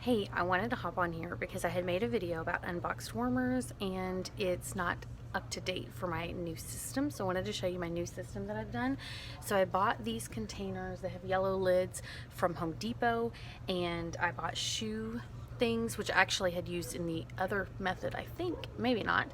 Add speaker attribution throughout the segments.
Speaker 1: Hey, I wanted to hop on here because I had made a video about unboxed warmers and it's not up to date for my new system. So I wanted to show you my new system that I've done. So I bought these containers that have yellow lids from Home Depot, and I bought shoe things, which I actually had used in the other method, I think, maybe not.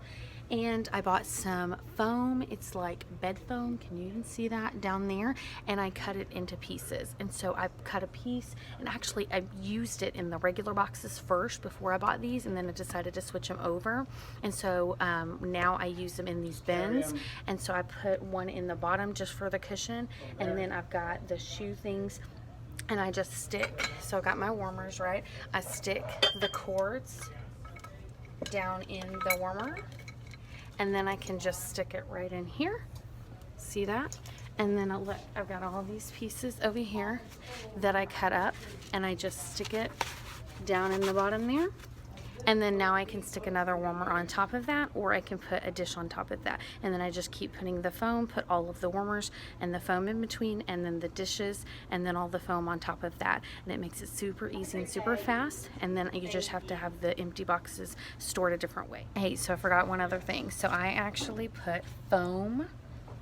Speaker 1: And I bought some foam. It's like bed foam. Can you even see that down there? And I cut it into pieces. And so I cut a piece, and actually I used it in the regular boxes first before I bought these, and then I decided to switch them over. And so now I use them in these bins. And so I put one in the bottom just for the cushion, and then I've got the shoe things, and I just stick. So I got my warmers, right? I stick the cords down in the warmer, and then I can just stick it right in here. See that? And then I've got all these pieces over here that I cut up, and I just stick it down in the bottom there. And then now I can stick another warmer on top of that, or I can put a dish on top of that. And then I just keep putting the foam, put all of the warmers and the foam in between, and then the dishes, and then all the foam on top of that. And it makes it super easy and super fast. And then you just have to have the empty boxes stored a different way. Hey, so I forgot one other thing. So I actually put foam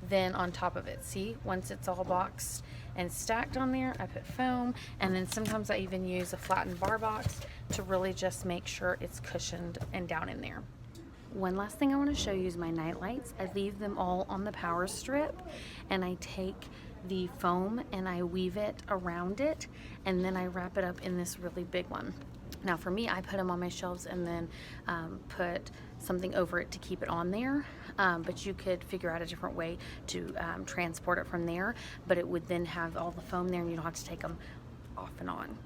Speaker 1: then on top of it. See, once it's all boxed and stacked on there, I put foam, and then sometimes I even use a flattened bar box to really just make sure it's cushioned and down in there. One last thing I want to show you is my night lights. I leave them all on the power strip, and I take the foam and I weave it around it, and then I wrap it up in this really big one. Now for me, I put them on my shelves and then put something over it to keep it on there, but you could figure out a different way to transport it from there, but it would then have all the foam there and you don't have to take them off and on.